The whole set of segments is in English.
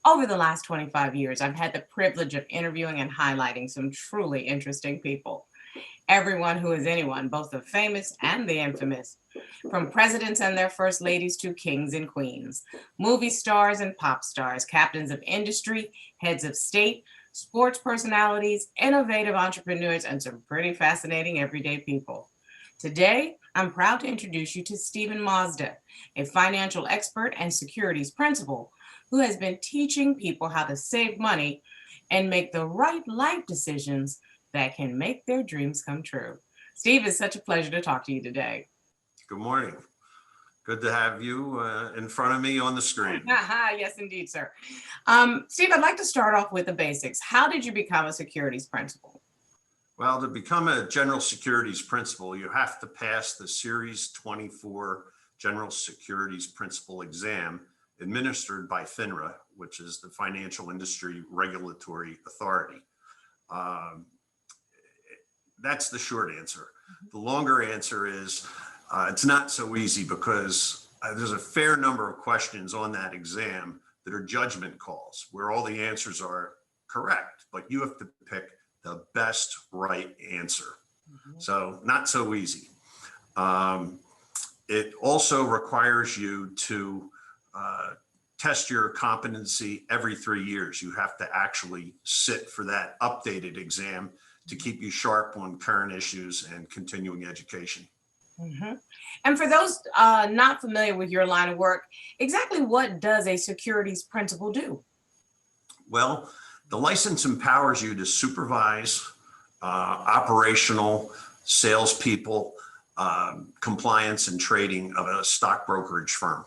Over the last 25 years, I've had the privilege of interviewing and highlighting some truly interesting people. Everyone who is anyone, both the famous and the infamous, from presidents and their first ladies to kings and queens, movie stars and pop stars, captains of industry, heads of state, sports personalities, innovative entrepreneurs, and some pretty fascinating everyday people. Today, I'm proud to introduce you to Stephen Mazda, a financial expert and securities principal who has been teaching people how to save money and make the right life decisions that can make their dreams come true. Steve, it's such a pleasure to talk to you today. Good morning. Good to have you in front of me on the screen. Yes, indeed, sir. Steve, I'd like to start off with the basics. How did you become a securities principal? Well, to become a general securities principal, you have to pass the Series 24 General Securities Principal exam administered by FINRA, which is the Financial Industry Regulatory Authority. That's the short answer. The longer answer is it's not so easy because there's a fair number of questions on that exam that are judgment calls where all the answers are correct, but you have to pick the best right answer. So not so easy. It also requires you to test your competency every 3 years. You have to actually sit for that updated exam to keep you sharp on current issues and continuing education. And for those not familiar with your line of work, exactly what does a securities principal do? Well, the license empowers you to supervise operational salespeople, compliance and trading of a stock brokerage firm.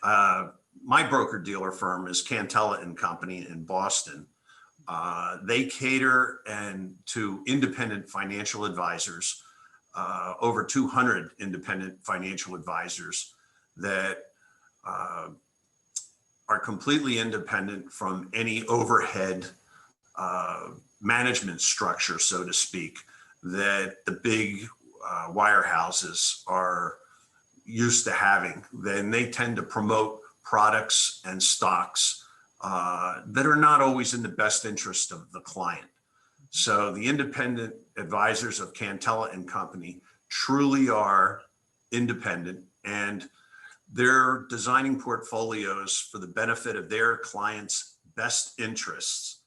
My broker dealer firm is Cantella and Company in Boston. They cater to independent financial advisors, over 200 independent financial advisors that are completely independent from any overhead management structure, so to speak, that the big wirehouses are used to having. Then they tend to promote products and stocks that are not always in the best interest of the client. So the independent advisors of Cantella and Company truly are independent, and they're designing portfolios for the benefit of their clients' best interests.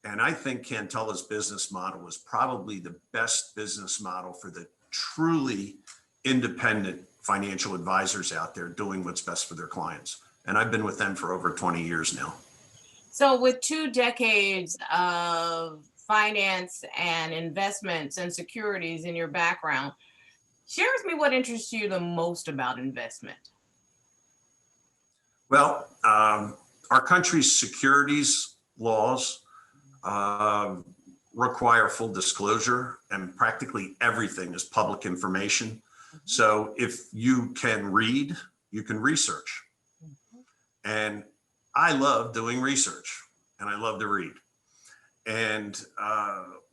And I think Cantella's business model is probably the best business model for the truly independent financial advisors out there doing what's best for their clients. And I've been with them for over 20 years now. So, with 2 decades of finance and investments and securities in your background, share with me what interests you the most about investment. Well, our country's securities laws require full disclosure, and practically everything is public information. So if you can read, you can research. And I love doing research, and I love to read. And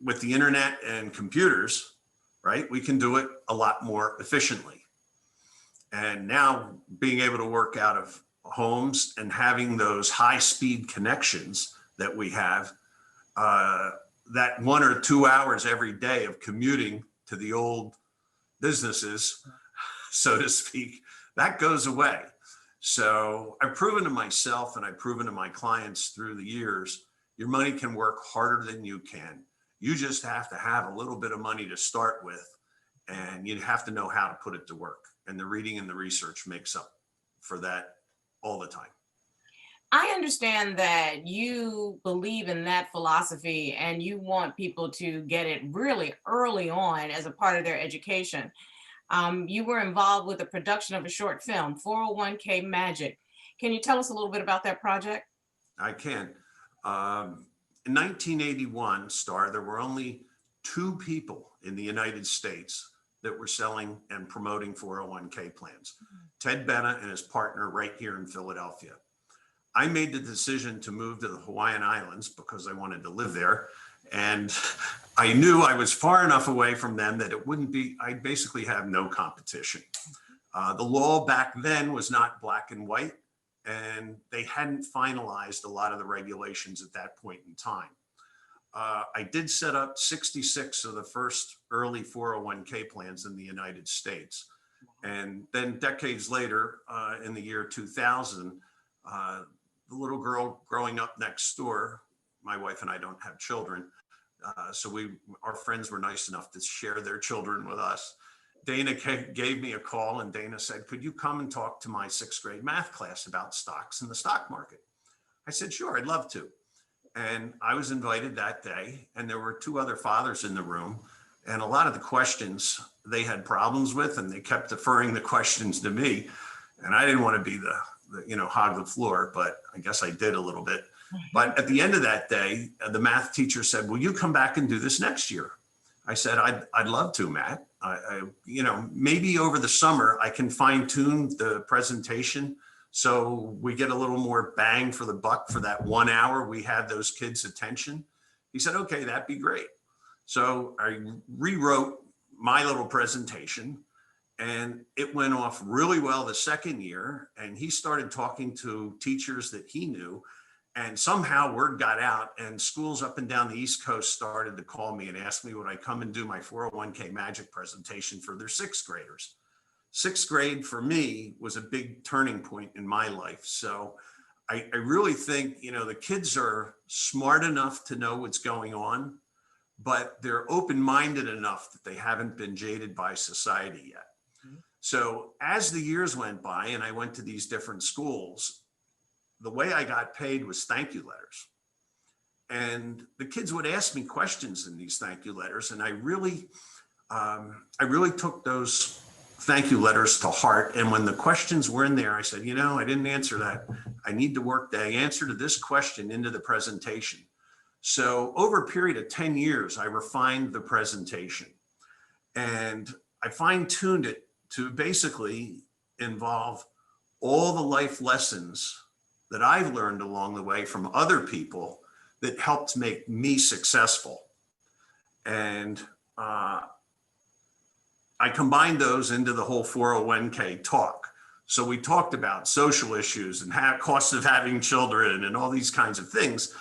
with the internet and computers, right, we can do it a lot more efficiently. And now being able to work out of homes and having those high-speed connections that we have, that 1 or 2 hours every day of commuting to the old businesses, so to speak, that goes away. So I've proven to myself and I've proven to my clients through the years, your money can work harder than you can. You just have to have a little bit of money to start with, and you have to know how to put it to work. And the reading and the research makes up for that all the time. I understand that you believe in that philosophy and you want people to get it really early on as a part of their education. You were involved with the production of a short film, 401k Magic. Can you tell us a little bit about that project? I can. In 1981, there were only 2 people in the United States that were selling and promoting 401k plans. Ted Bennett and his partner right here in Philadelphia. I made the decision to move to the Hawaiian Islands because I wanted to live there. And I knew I was far enough away from them that it wouldn't be, I'd basically have no competition. The law back then was not black and white. and they hadn't finalized a lot of the regulations at that point in time. I did set up 66 of the first early 401k plans in the United States. And then decades later, in the year 2000, the little girl growing up next door, my wife and I don't have children, so our friends were nice enough to share their children with us. Dana gave me a call, and Dana said, could you come and talk to my 6th grade math class about stocks in the stock market? I said, sure, I'd love to. And I was invited that day, and there were 2 other fathers in the room. And a lot of the questions they had problems with, and they kept deferring the questions to me. And I didn't want to be the hog the floor, but I guess I did a little bit. But at the end of that day, the math teacher said, will you come back and do this next year? I said, I'd love to, Matt. Maybe over the summer, I can fine tune the presentation so we get a little more bang for the buck for that 1 hour we had those kids' attention. He said, okay, that'd be great. So I rewrote my little presentation, and it went off really well the second year. And he started talking to teachers that he knew, and somehow word got out, and schools up and down the East Coast started to call me and ask me would I come and do my 401k magic presentation for their 6th graders. 6th grade for me was a big turning point in my life. So I really think, the kids are smart enough to know what's going on, but they're open-minded enough that they haven't been jaded by society yet. So as the years went by and I went to these different schools, the way I got paid was thank you letters. And the kids would ask me questions in these thank you letters. And I really took those thank you letters to heart. And when the questions were in there, I said, I didn't answer that. I need to work the answer to this question into the presentation. So over a period of 10 years, I refined the presentation, and I fine-tuned it to basically involve all the life lessons that I've learned along the way from other people that helped make me successful. And I combined those into the whole 401k talk. So we talked about social issues and costs of having children and all these kinds of things.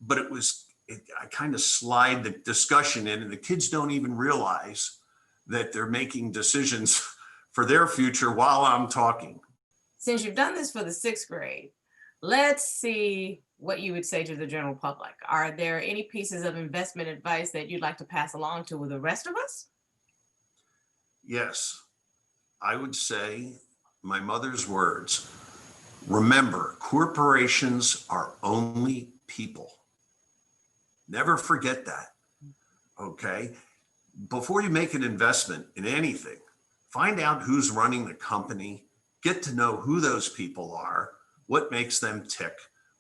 But I kind of slide the discussion in, and the kids don't even realize that they're making decisions for their future while I'm talking. Since you've done this for the 6th grade, let's see what you would say to the general public. Are there any pieces of investment advice that you'd like to pass along to the rest of us? Yes, I would say my mother's words. Remember, corporations are only people. Never forget that, okay? Before you make an investment in anything, find out who's running the company, get to know who those people are, what makes them tick,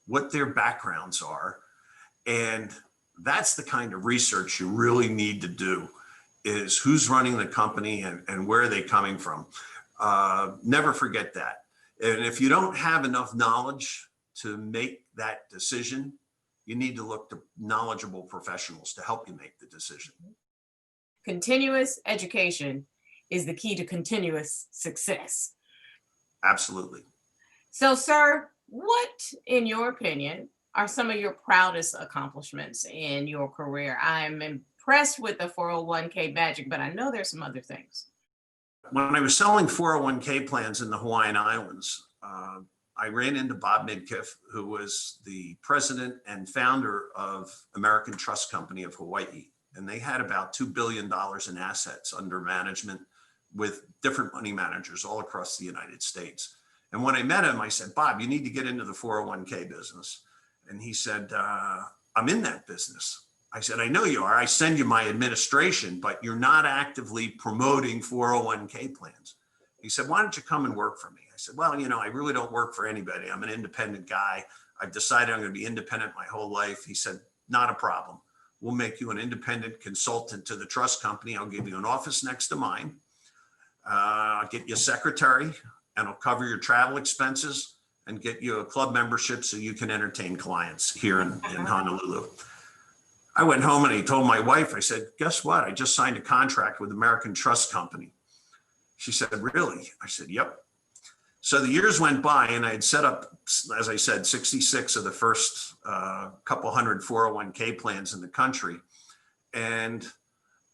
what their backgrounds are. And that's the kind of research you really need to do, is who's running the company and where are they coming from. Never forget that. And if you don't have enough knowledge to make that decision, you need to look to knowledgeable professionals to help you make the decision. Continuous education is the key to continuous success. Absolutely. So, sir, what, in your opinion, are some of your proudest accomplishments in your career? I'm impressed with the 401k magic, but I know there's some other things. When I was selling 401k plans in the Hawaiian Islands, I ran into Bob Midkiff, who was the president and founder of American Trust Company of Hawaii. And they had about $2 billion in assets under management with different money managers all across the United States. And when I met him, I said, Bob, you need to get into the 401k business. And he said, I'm in that business. I said, I know you are. I send you my administration, but you're not actively promoting 401k plans. He said, why don't you come and work for me? I said, well, I really don't work for anybody. I'm an independent guy. I've decided I'm going to be independent my whole life. He said, not a problem. We'll make you an independent consultant to the trust company. I'll give you an office next to mine. I'll get you a secretary, and I'll cover your travel expenses and get you a club membership so you can entertain clients here in Honolulu. I went home and I told my wife, I said, guess what? I just signed a contract with American Trust Company. She said, really? I said, yep. So the years went by, and I had set up, as I said, 66 of the first couple hundred 401k plans in the country. And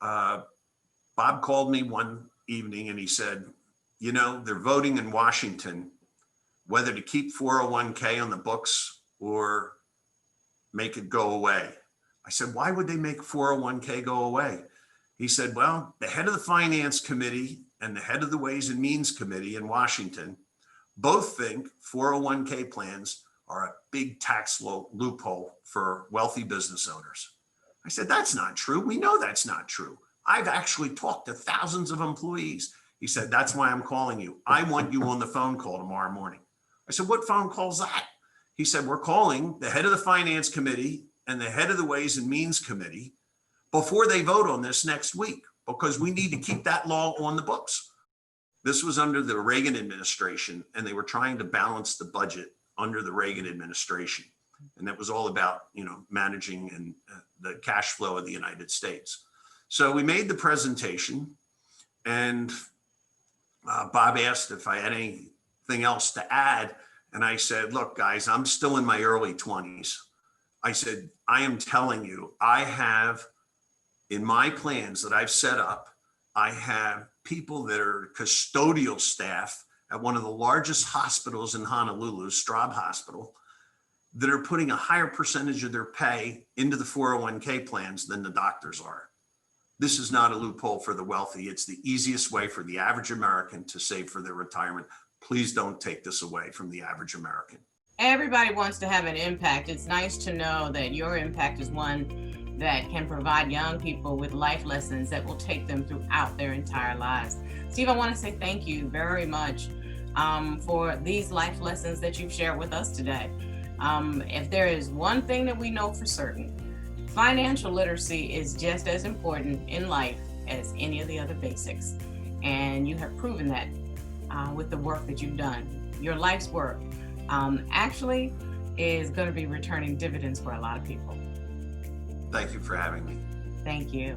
Bob called me one evening and he said, you know, they're voting in Washington whether to keep 401k on the books or make it go away. I said, why would they make 401k go away? He said, well, the head of the Finance Committee and the head of the Ways and Means Committee in Washington both think 401k plans are a big tax loophole for wealthy business owners. I said, that's not true. We know that's not true. I've actually talked to thousands of employees. He said, that's why I'm calling you. I want you on the phone call tomorrow morning. I said, what phone call's that? He said, we're calling the head of the Finance Committee and the head of the Ways and Means Committee before they vote on this next week, because we need to keep that law on the books. This was under the Reagan administration, and they were trying to balance the budget under the Reagan administration. And that was all about, you know, managing and the cash flow of the United States. So we made the presentation, and Bob asked if I had anything else to add. And I said, look, guys, I'm still in my early 20s. I said, I am telling you, I have in my plans that I've set up, I have people that are custodial staff at one of the largest hospitals in Honolulu, Straub Hospital, that are putting a higher percentage of their pay into the 401k plans than the doctors are. This is not a loophole for the wealthy. It's the easiest way for the average American to save for their retirement. Please don't take this away from the average American. Everybody wants to have an impact. It's nice to know that your impact is one that can provide young people with life lessons that will take them throughout their entire lives. Steve, I want to say thank you very much for these life lessons that you've shared with us today. If there is one thing that we know for certain, financial literacy is just as important in life as any of the other basics. And you have proven that with the work that you've done. Your life's work actually is going to be returning dividends for a lot of people. Thank you for having me. Thank you.